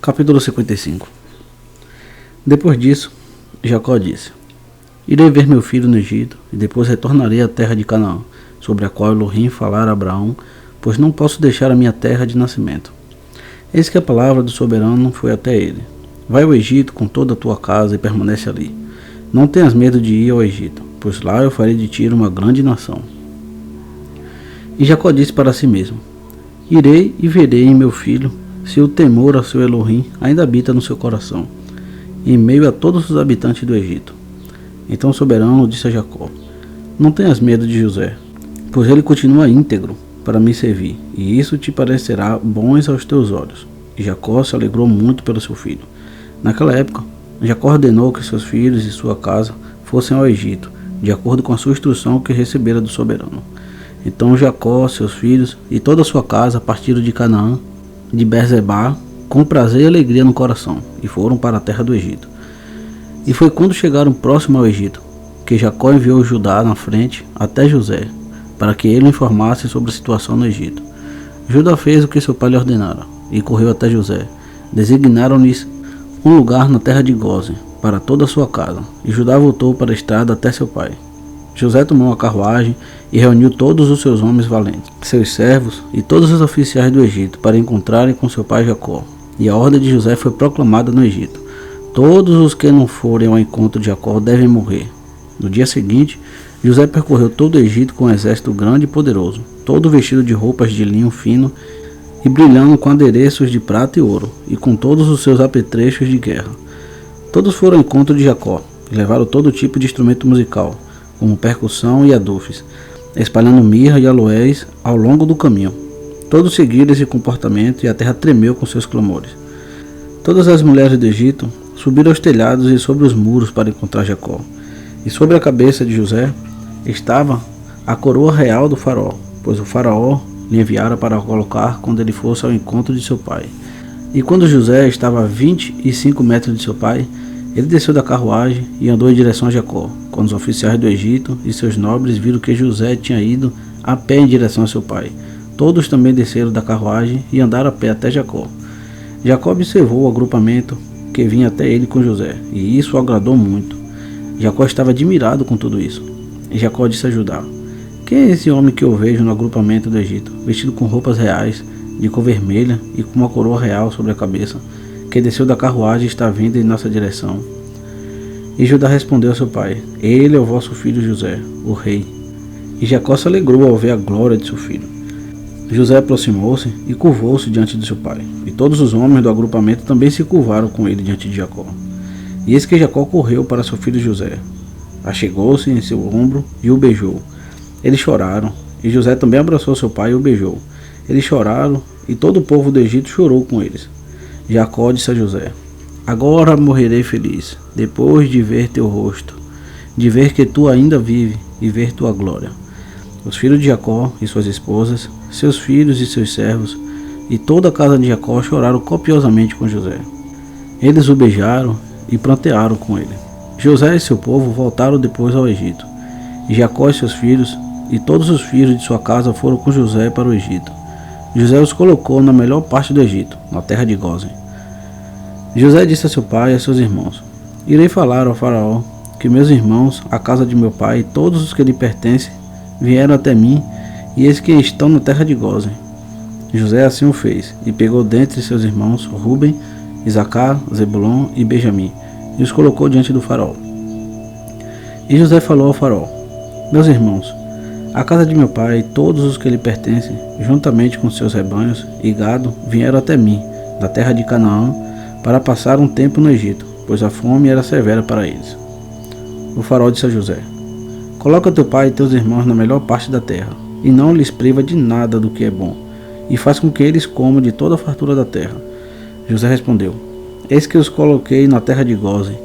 Capítulo 55. Depois disso, Jacó disse: Irei ver meu filho no Egito, e depois retornarei à terra de Canaã, sobre a qual Elohim falara a Abraão, pois não posso deixar a minha terra de nascimento. Eis que a palavra do soberano foi até ele: Vai ao Egito com toda a tua casa e permanece ali. Não tenhas medo de ir ao Egito, pois lá eu farei de ti uma grande nação. E Jacó disse para si mesmo: Irei e verei em meu filho se o temor a seu Elohim ainda habita no seu coração, em meio a todos os habitantes do Egito. Então o soberano disse a Jacó: Não tenhas medo de José, pois ele continua íntegro para me servir, e isso te parecerá bom aos teus olhos. E Jacó se alegrou muito pelo seu filho. Naquela época, Jacó ordenou que seus filhos e sua casa fossem ao Egito, de acordo com a sua instrução que recebera do soberano. Então Jacó, seus filhos e toda a sua casa partiram de Canaã, de Beerseba, com prazer e alegria no coração, e foram para a terra do Egito. E foi quando chegaram próximo ao Egito, que Jacó enviou Judá na frente até José, para que ele informasse sobre a situação no Egito. Judá fez o que seu pai lhe ordenara, e correu até José. Designaram-lhes um lugar na terra de Gósen, para toda a sua casa, e Judá voltou para a estrada até seu pai. José tomou uma carruagem e reuniu todos os seus homens valentes, seus servos e todos os oficiais do Egito, para encontrarem com seu pai Jacó. E a ordem de José foi proclamada no Egito: Todos os que não forem ao encontro de Jacó devem morrer. No dia seguinte, José percorreu todo o Egito com um exército grande e poderoso, todo vestido de roupas de linho fino e brilhando com adereços de prata e ouro, e com todos os seus apetrechos de guerra. Todos foram ao encontro de Jacó, e levaram todo tipo de instrumento musical, como percussão e adufes, espalhando mirra e aloés ao longo do caminho. Todos seguiram esse comportamento, e a terra tremeu com seus clamores. Todas as mulheres do Egito subiram aos telhados e sobre os muros para encontrar Jacó. E sobre a cabeça de José estava a coroa real do faraó, pois o faraó lhe enviara para colocar quando ele fosse ao encontro de seu pai. E quando José estava a 25 metros de seu pai, ele desceu da carruagem e andou em direção a Jacó, quando os oficiais do Egito e seus nobres viram que José tinha ido a pé em direção a seu pai. Todos também desceram da carruagem e andaram a pé até Jacó. Jacó observou o agrupamento que vinha até ele com José, e isso o agradou muito. Jacó estava admirado com tudo isso. E Jacó disse a Judá: Quem é esse homem que eu vejo no agrupamento do Egito, vestido com roupas reais, de cor vermelha e com uma coroa real sobre a cabeça, que desceu da carruagem e está vindo em nossa direção? E Judá respondeu a seu pai: Ele é o vosso filho José, o rei. E Jacó se alegrou ao ver a glória de seu filho. José aproximou-se e curvou-se diante de seu pai, e todos os homens do agrupamento também se curvaram com ele diante de Jacó. E eis que Jacó correu para seu filho José, achegou-se em seu ombro e o beijou. Eles choraram, e José também abraçou seu pai e o beijou. Eles choraram, e todo o povo do Egito chorou com eles. Jacó disse a José: Agora morrerei feliz, depois de ver teu rosto, de ver que tu ainda vive e ver tua glória. Os filhos de Jacó e suas esposas, seus filhos e seus servos, e toda a casa de Jacó choraram copiosamente com José. Eles o beijaram e prantearam com ele. José e seu povo voltaram depois ao Egito. E Jacó e seus filhos e todos os filhos de sua casa foram com José para o Egito. José os colocou na melhor parte do Egito, na terra de Gósen. José disse a seu pai e a seus irmãos: Irei falar ao faraó que meus irmãos, a casa de meu pai e todos os que lhe pertencem vieram até mim, e eis que estão na terra de Gósen. José assim o fez, e pegou dentre seus irmãos Ruben, Isacar, Zebulon e Benjamim, e os colocou diante do faraó. E José falou ao faraó: Meus irmãos, a casa de meu pai e todos os que lhe pertencem, juntamente com seus rebanhos e gado, vieram até mim, da terra de Canaã, para passar um tempo no Egito, pois a fome era severa para eles. O faraó disse a José: Coloca teu pai e teus irmãos na melhor parte da terra, e não lhes priva de nada do que é bom, e faz com que eles comam de toda a fartura da terra. José respondeu: Eis que os coloquei na terra de Gósen,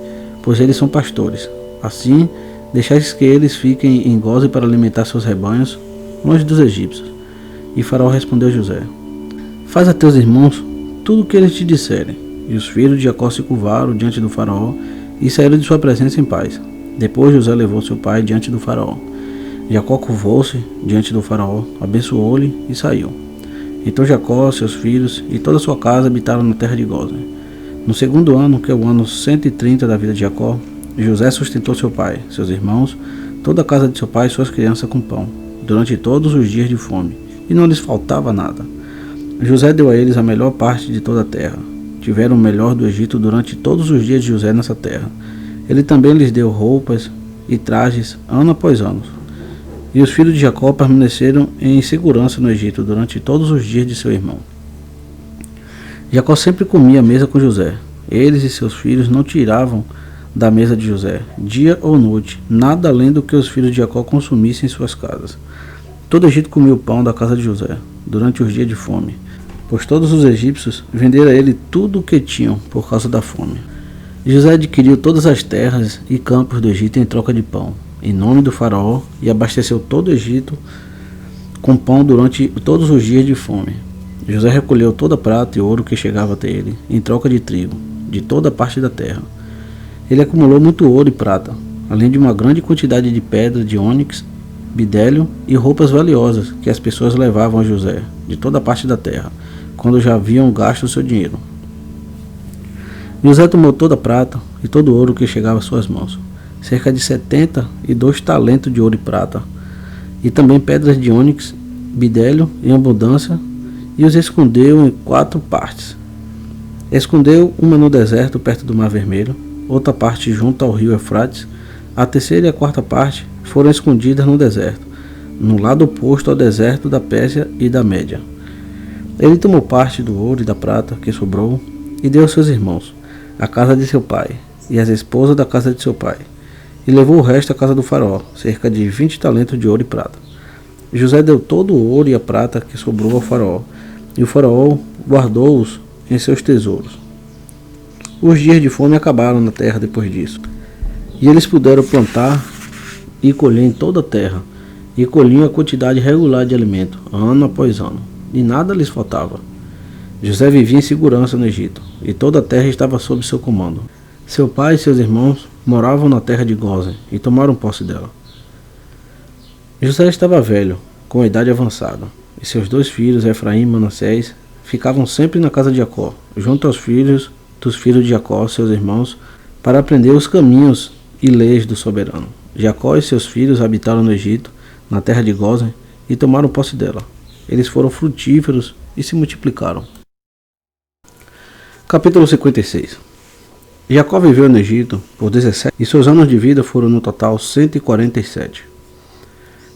pois eles são pastores. Assim, deixais que eles fiquem em Gósen para alimentar seus rebanhos, longe dos egípcios. E Faraó respondeu a José: Faz a teus irmãos tudo o que eles te disserem. E os filhos de Jacó se curvaram diante do Faraó e saíram de sua presença em paz. Depois José levou seu pai diante do Faraó. Jacó curvou-se diante do Faraó, abençoou-lhe e saiu. Então Jacó, seus filhos e toda a sua casa habitaram na terra de Gósen. No segundo ano, que é o ano 130 da vida de Jacó, José sustentou seu pai, seus irmãos, toda a casa de seu pai e suas crianças com pão, durante todos os dias de fome, e não lhes faltava nada. José deu a eles a melhor parte de toda a terra. Tiveram o melhor do Egito durante todos os dias de José nessa terra. Ele também lhes deu roupas e trajes ano após ano. E os filhos de Jacó permaneceram em segurança no Egito durante todos os dias de seu irmão. Jacó sempre comia à mesa com José. Eles e seus filhos não tiravam da mesa de José, dia ou noite, nada além do que os filhos de Jacó consumissem em suas casas. Todo o Egito comia o pão da casa de José, durante os dias de fome, pois todos os egípcios venderam a ele tudo o que tinham por causa da fome. José adquiriu todas as terras e campos do Egito em troca de pão, em nome do faraó, e abasteceu todo o Egito com pão durante todos os dias de fome. José recolheu toda a prata e ouro que chegava até ele, em troca de trigo, de toda a parte da terra. Ele acumulou muito ouro e prata, além de uma grande quantidade de pedra de ônix, bidélio e roupas valiosas que as pessoas levavam a José, de toda a parte da terra, quando já haviam gasto o seu dinheiro. José tomou toda a prata e todo o ouro que chegava às suas mãos, cerca de 72 talentos de ouro e prata, e também pedras de ônix, bidélio em abundância, e os escondeu em 4 partes. Escondeu uma no deserto perto do Mar Vermelho, outra parte junto ao rio Eufrates, a terceira e a quarta parte foram escondidas no deserto, no lado oposto ao deserto da Pérsia e da Média. Ele tomou parte do ouro e da prata que sobrou e deu aos seus irmãos, a casa de seu pai e as esposas da casa de seu pai, e levou o resto à casa do faraó, cerca de 20 talentos de ouro e prata. José deu todo o ouro e a prata que sobrou ao faraó, e o faraó guardou-os em seus tesouros. Os dias de fome acabaram na terra depois disso, e eles puderam plantar e colher em toda a terra, e colhiam a quantidade regular de alimento, ano após ano, e nada lhes faltava. José vivia em segurança no Egito, e toda a terra estava sob seu comando. Seu pai e seus irmãos moravam na terra de Gósen, e tomaram posse dela. José estava velho, com a idade avançada, e seus 2 filhos, Efraim e Manassés, ficavam sempre na casa de Jacó, junto aos filhos dos filhos de Jacó, seus irmãos, para aprender os caminhos e leis do soberano. Jacó e seus filhos habitaram no Egito, na terra de Gósen, e tomaram posse dela. Eles foram frutíferos e se multiplicaram. Capítulo 56. Jacó viveu no Egito por 17 e seus anos de vida foram no total 147.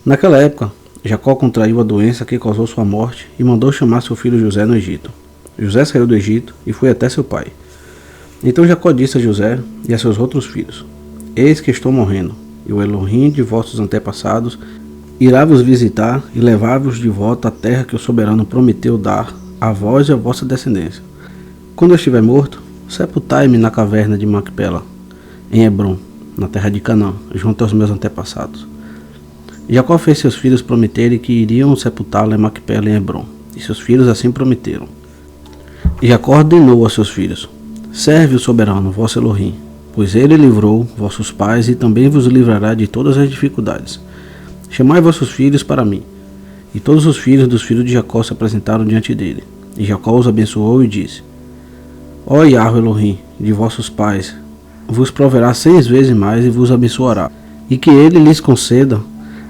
Naquela época, Jacó contraiu a doença que causou sua morte e mandou chamar seu filho José no Egito. José saiu do Egito e foi até seu pai. Então Jacó disse a José e a seus outros filhos: Eis que estou morrendo, e o Elohim de vossos antepassados irá vos visitar e levar-vos de volta à terra que o soberano prometeu dar a vós e à vossa descendência. Quando eu estiver morto, sepultai-me na caverna de Macpela, em Hebrom, na terra de Canaã, junto aos meus antepassados. Jacó fez seus filhos prometerem que iriam sepultá-lo em Macpela, em Hebrom, e seus filhos assim prometeram. Jacó ordenou a seus filhos: Serve o soberano, vosso Elohim, pois ele livrou vossos pais e também vos livrará de todas as dificuldades. Chamai vossos filhos para mim. E todos os filhos dos filhos de Jacó se apresentaram diante dele. E Jacó os abençoou e disse: Ó Yahweh Elohim de vossos pais, vos proverá 6 vezes mais e vos abençoará, e que ele lhes conceda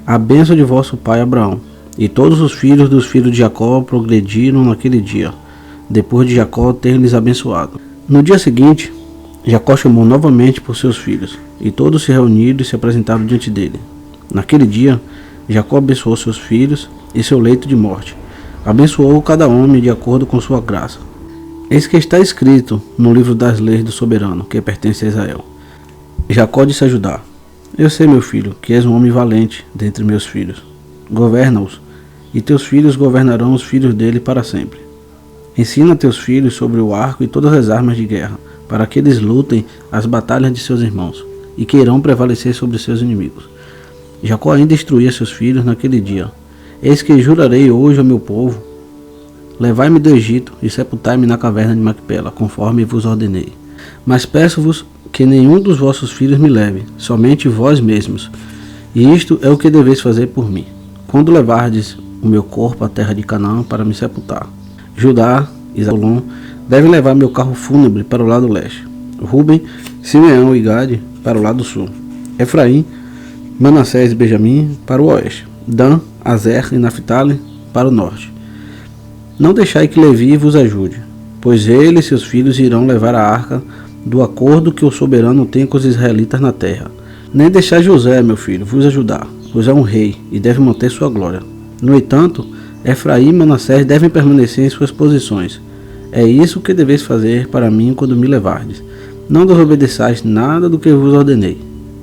a bênção de vosso pai Abraão. E todos os filhos dos filhos de Jacó progrediram naquele dia, depois de Jacó ter lhes abençoado. No dia seguinte, Jacó chamou novamente por seus filhos, e todos se reuniram e se apresentaram diante dele. Naquele dia, Jacó abençoou seus filhos e seu leito de morte. Abençoou cada homem de acordo com sua graça. Eis que está escrito no livro das leis do soberano, que pertence a Israel. Jacó disse a Judá: Eu sei, meu filho, que és um homem valente dentre meus filhos. Governa-os, e teus filhos governarão os filhos dele para sempre. Ensina teus filhos sobre o arco e todas as armas de guerra, para que eles lutem as batalhas de seus irmãos, e queirão prevalecer sobre seus inimigos. Jacó ainda instruía seus filhos naquele dia: Eis que jurarei hoje ao meu povo: Levai-me do Egito e sepultai-me na caverna de Macpela, conforme vos ordenei. Mas peço-vos que nenhum dos vossos filhos me leve, somente vós mesmos. E isto é o que deveis fazer por mim, quando levardes o meu corpo à terra de Canaã para me sepultar. Judá e Zabulon devem levar meu carro fúnebre para o lado leste. Ruben, Simeão e Gade para o lado sul. Efraim, Manassés e Benjamim para o oeste. Dan, Azer e Naphtali para o norte. Não deixai que Levi vos ajude, pois ele e seus filhos irão levar a arca do acordo que o soberano tem com os israelitas na terra. Nem deixai José, meu filho, vos ajudar, pois é um rei e deve manter sua glória. No entanto, Efraim e Manassés devem permanecer em suas posições. É isso que deveis fazer para mim quando me levardes. Não desobedeçais nada do que vos ordenei.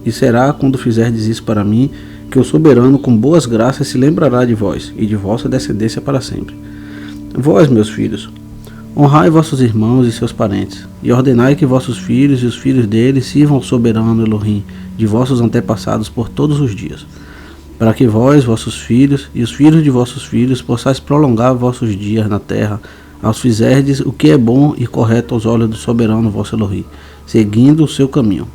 E será quando fizerdes isso para mim, que o soberano com boas graças se lembrará de vós e de vossa descendência para sempre. Vós, meus filhos, honrai vossos irmãos e seus parentes, e ordenai que vossos filhos e os filhos deles sirvam ao soberano Elohim de vossos antepassados por todos os dias, para que vós, vossos filhos e os filhos de vossos filhos possais prolongar vossos dias na terra, aos fizerdes o que é bom e correto aos olhos do soberano vosso Elohim, seguindo o seu caminho.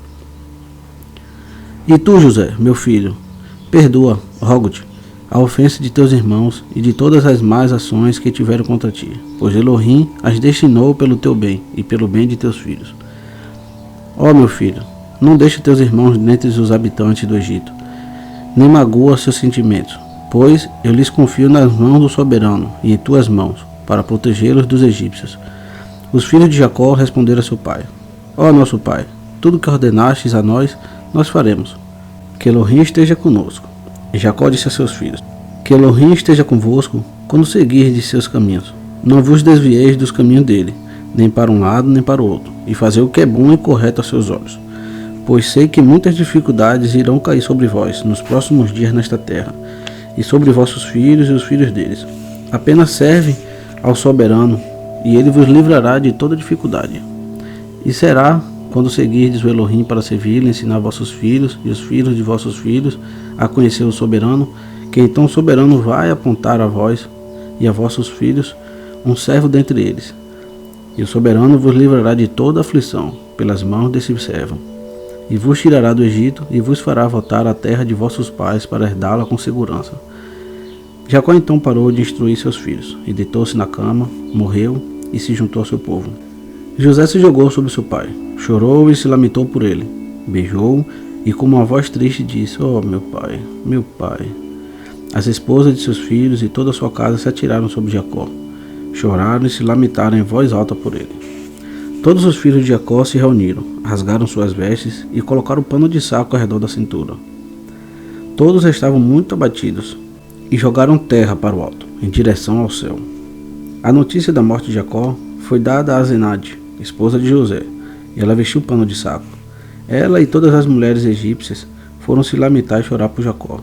E tu, José, meu filho, perdoa, rogo-te, a ofensa de teus irmãos e de todas as más ações que tiveram contra ti, pois Elohim as destinou pelo teu bem e pelo bem de teus filhos. Ó meu filho, não deixe teus irmãos dentre os habitantes do Egito, nem magoa seus sentimentos, pois eu lhes confio nas mãos do soberano e em tuas mãos, para protegê-los dos egípcios. Os filhos de Jacó responderam a seu pai: Ó nosso pai, tudo que ordenastes a nós, nós faremos. Que Elohim esteja conosco. E Jacó disse a seus filhos: Que Elohim esteja convosco quando seguirdes seus caminhos. Não vos desvieis dos caminhos dele, nem para um lado nem para o outro, e fazer o que é bom e correto aos seus olhos. Pois sei que muitas dificuldades irão cair sobre vós nos próximos dias nesta terra, e sobre vossos filhos e os filhos deles. Apenas serve ao soberano, e ele vos livrará de toda dificuldade. E será, quando seguirdes o Elohim para servi-lo, ensinar vossos filhos e os filhos de vossos filhos a conhecer o soberano, que então o soberano vai apontar a vós e a vossos filhos um servo dentre eles. E o soberano vos livrará de toda aflição pelas mãos desse servo, e vos tirará do Egito e vos fará voltar à terra de vossos pais para herdá-la com segurança. Jacó então parou de instruir seus filhos, e deitou-se na cama, morreu e se juntou ao seu povo. José se jogou sobre seu pai, chorou e se lamentou por ele, beijou-o e com uma voz triste disse: Ó meu pai, meu pai. As esposas de seus filhos e toda a sua casa se atiraram sobre Jacó, choraram e se lamentaram em voz alta por ele. Todos os filhos de Jacó se reuniram, rasgaram suas vestes e colocaram pano de saco ao redor da cintura. Todos estavam muito abatidos e jogaram terra para o alto, em direção ao céu. A notícia da morte de Jacó foi dada a Asenade, esposa de José, e ela vestiu pano de saco. Ela e todas as mulheres egípcias foram se lamentar e chorar por Jacó.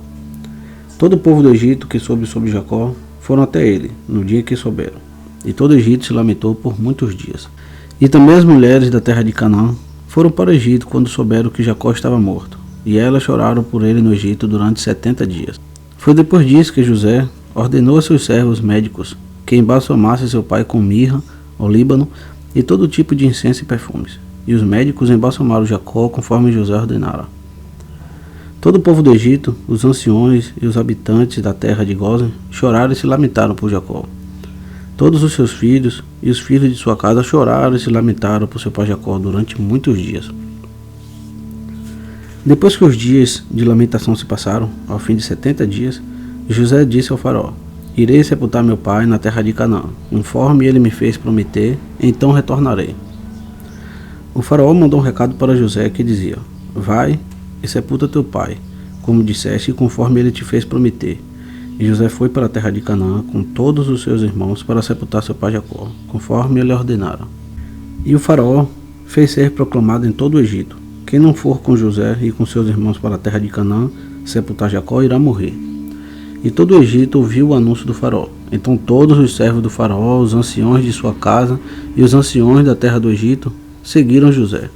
Todo o povo do Egito que soube sobre Jacó foram até ele, no dia que souberam, e todo o Egito se lamentou por muitos dias. E também as mulheres da terra de Canaã foram para o Egito quando souberam que Jacó estava morto, e elas choraram por ele no Egito durante 70 dias. Foi depois disso que José ordenou a seus servos médicos que embalsamassem seu pai com mirra, olíbano e todo tipo de incenso e perfumes. E os médicos embalsamaram Jacó conforme José ordenara. Todo o povo do Egito, os anciões e os habitantes da terra de Gósen choraram e se lamentaram por Jacó. Todos os seus filhos e os filhos de sua casa choraram e se lamentaram por seu pai Jacó durante muitos dias. Depois que os dias de lamentação se passaram, ao fim de 70 dias, José disse ao faraó: Irei sepultar meu pai na terra de Canaã, conforme ele me fez prometer, então retornarei. O faraó mandou um recado para José que dizia: Vai e sepulta teu pai, como disseste e conforme ele te fez prometer. E José foi para a terra de Canaã com todos os seus irmãos para sepultar seu pai Jacó, conforme ele ordenara. E o faraó fez ser proclamado em todo o Egito: Quem não for com José e com seus irmãos para a terra de Canaã sepultar Jacó irá morrer. E todo o Egito ouviu o anúncio do faraó. Então todos os servos do faraó, os anciões de sua casa e os anciões da terra do Egito seguiram José.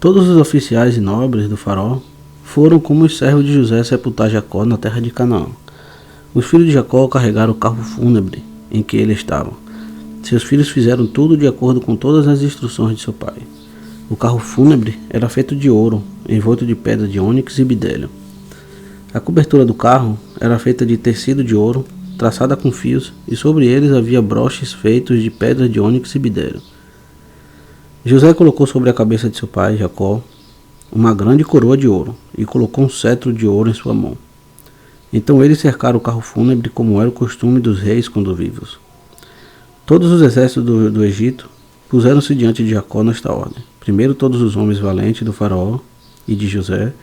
Todos os oficiais e nobres do faraó foram como os servos de José sepultar Jacó na terra de Canaã. Os filhos de Jacó carregaram o carro fúnebre em que ele estava. Seus filhos fizeram tudo de acordo com todas as instruções de seu pai. O carro fúnebre era feito de ouro, envolto de pedra de ônix e bidélio. A cobertura do carro era feita de tecido de ouro, traçada com fios, e sobre eles havia broches feitos de pedra de ônix e bidélio. José colocou sobre a cabeça de seu pai, Jacó, uma grande coroa de ouro e colocou um cetro de ouro em sua mão. Então eles cercaram o carro fúnebre como era o costume dos reis quando vivos. Todos os exércitos do Egito puseram-se diante de Jacó nesta ordem. Primeiro todos os homens valentes do faraó e de José,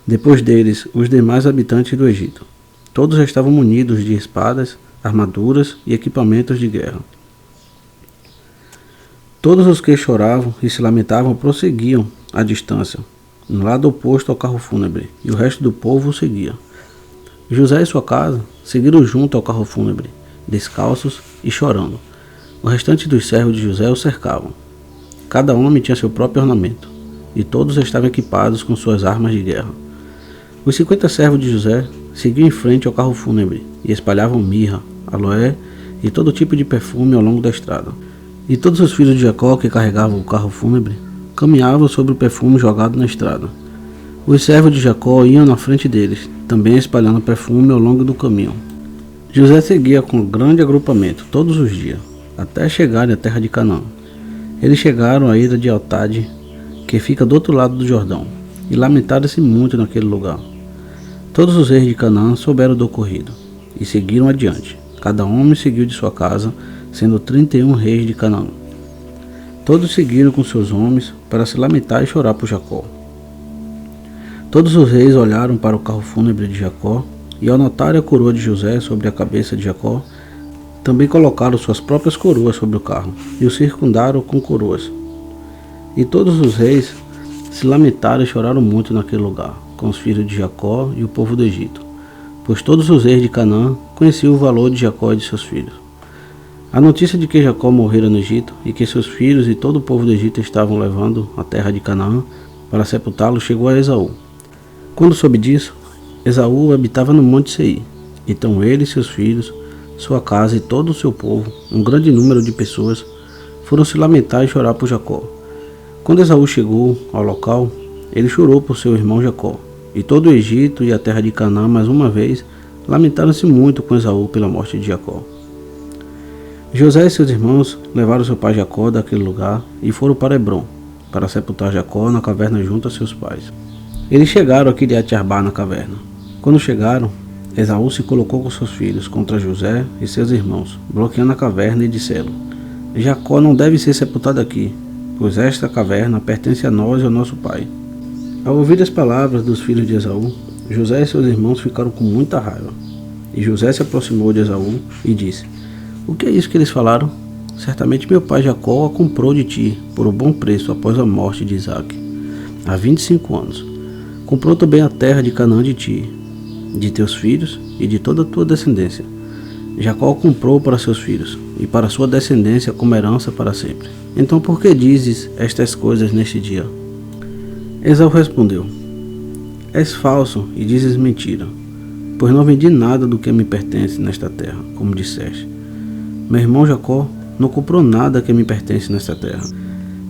depois deles os demais habitantes do Egito. Todos estavam munidos de espadas, armaduras e equipamentos de guerra. Todos os que choravam e se lamentavam prosseguiam à distância, no lado oposto ao carro fúnebre, e o resto do povo o seguia. José e sua casa seguiram junto ao carro fúnebre, descalços e chorando. O restante dos servos de José o cercavam. Cada homem tinha seu próprio ornamento, e todos estavam equipados com suas armas de guerra. Os 50 servos de José seguiam em frente ao carro fúnebre e espalhavam mirra, aloé e todo tipo de perfume ao longo da estrada. E todos os filhos de Jacó que carregavam o carro fúnebre caminhavam sobre o perfume jogado na estrada. Os servos de Jacó iam na frente deles, também espalhando perfume ao longo do caminho. José seguia com um grande agrupamento todos os dias, até chegarem à terra de Canaã. Eles chegaram à ilha de Atade, que fica do outro lado do Jordão, e lamentaram-se muito naquele lugar. Todos os reis de Canaã souberam do ocorrido, e seguiram adiante. Cada homem seguiu de sua casa, sendo 31 reis de Canaã. Todos seguiram com seus homens para se lamentar e chorar por Jacó. Todos os reis olharam para o carro fúnebre de Jacó, e ao notarem a coroa de José sobre a cabeça de Jacó, também colocaram suas próprias coroas sobre o carro, e o circundaram com coroas. E todos os reis se lamentaram e choraram muito naquele lugar, com os filhos de Jacó e o povo do Egito, pois todos os reis de Canaã conheciam o valor de Jacó e de seus filhos. A notícia de que Jacó morrera no Egito e que seus filhos e todo o povo do Egito estavam levando a terra de Canaã para sepultá-lo chegou a Esaú. Quando soube disso, Esaú habitava no monte Seir. Então ele e seus filhos, sua casa e todo o seu povo, um grande número de pessoas, foram se lamentar e chorar por Jacó. Quando Esaú chegou ao local, ele chorou por seu irmão Jacó. E todo o Egito e a terra de Canaã, mais uma vez, lamentaram-se muito com Esaú pela morte de Jacó. José e seus irmãos levaram seu pai Jacó daquele lugar e foram para Hebrom, para sepultar Jacó na caverna junto a seus pais. Eles chegaram a Quiriat-Arba na caverna. Quando chegaram, Esaú se colocou com seus filhos contra José e seus irmãos, bloqueando a caverna e disseram: Jacó não deve ser sepultado aqui, pois esta caverna pertence a nós e ao nosso pai. Ao ouvir as palavras dos filhos de Esaú, José e seus irmãos ficaram com muita raiva. E José se aproximou de Esaú e disse: O que é isso que eles falaram? Certamente meu pai Jacó a comprou de ti por um bom preço após a morte de Isaque, há 25 anos. Comprou também a terra de Canaã de ti, de teus filhos e de toda a tua descendência. Jacó comprou para seus filhos e para sua descendência como herança para sempre. Então por que dizes estas coisas neste dia? Esaú respondeu: És falso e dizes mentira, pois não vendi nada do que me pertence nesta terra, como disseste. Meu irmão Jacó não comprou nada que me pertence nesta terra.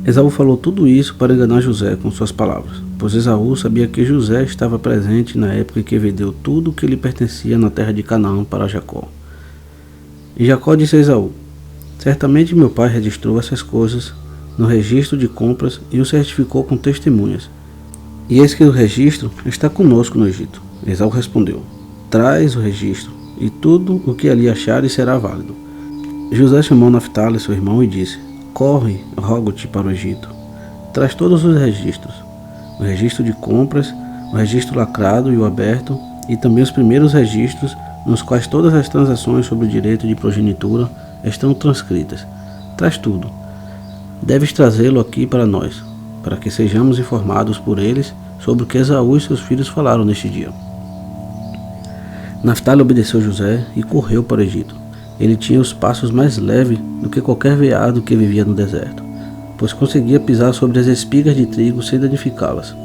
Esaú falou tudo isso para enganar José com suas palavras, pois Esaú sabia que José estava presente na época em que vendeu tudo o que lhe pertencia na terra de Canaã para Jacó. E Jacó disse a Esaú: Certamente meu pai registrou essas coisas no registro de compras e o certificou com testemunhas. E eis que o registro está conosco no Egito. Esaú respondeu: Traz o registro, e tudo o que ali achares será válido. José chamou Naftali, seu irmão, e disse: Corre, rogo-te para o Egito. Traz todos os registros, o registro de compras, o registro lacrado e o aberto, e também os primeiros registros nos quais todas as transações sobre o direito de progenitura estão transcritas. Traz tudo. Deves trazê-lo aqui para nós, para que sejamos informados por eles sobre o que Esaú e seus filhos falaram neste dia. Naftali obedeceu José e correu para o Egito. Ele tinha os passos mais leves do que qualquer veado que vivia no deserto, pois conseguia pisar sobre as espigas de trigo sem danificá-las.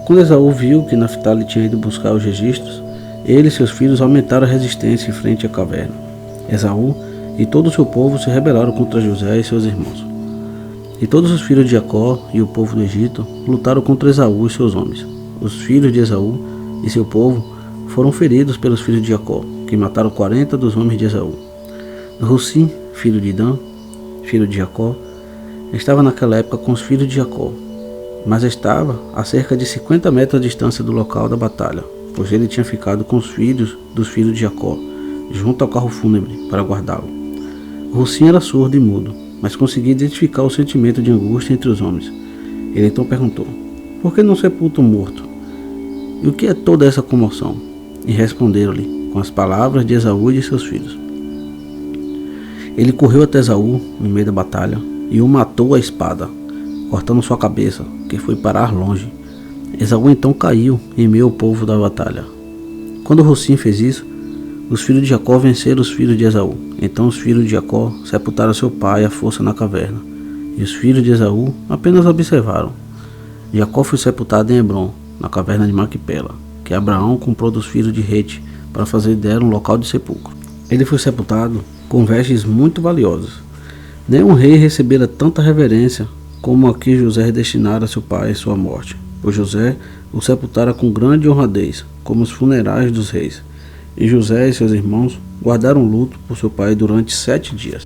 Quando Esaú viu que Naftali tinha ido buscar os registros, ele e seus filhos aumentaram a resistência em frente à caverna. Esaú e todo o seu povo se rebelaram contra José e seus irmãos. E todos os filhos de Jacó e o povo do Egito lutaram contra Esaú e seus homens. Os filhos de Esaú e seu povo foram feridos pelos filhos de Jacó, que mataram 40 dos homens de Esaú. Russim, filho de Dan, filho de Jacó, estava naquela época com os filhos de Jacó, mas estava a cerca de 50 metros de distância do local da batalha, pois ele tinha ficado com os filhos dos filhos de Jacó, junto ao carro fúnebre, para guardá-lo. Russim era surdo e mudo, mas conseguia identificar o sentimento de angústia entre os homens. Ele então perguntou: por que não sepulta o morto? E o que é toda essa comoção? E responderam-lhe com as palavras de Esaú e de seus filhos. Ele correu até Esaú, no meio da batalha, e o matou à espada, cortando sua cabeça, que foi parar longe. Esaú então caiu em meio ao povo da batalha. Quando Russim fez isso, os filhos de Jacó venceram os filhos de Esaú. Então os filhos de Jacó sepultaram seu pai à força na caverna, e os filhos de Esaú apenas observaram. Jacó foi sepultado em Hebrom, na caverna de Maquipela, que Abraão comprou dos filhos de Hete para fazer dela um local de sepulcro. Ele foi sepultado com vestes muito valiosas. Nenhum rei recebera tanta reverência como a que José destinara a seu pai em sua morte, pois José o sepultara com grande honradez, como os funerais dos reis. E José e seus irmãos guardaram luto por seu pai durante 7 dias.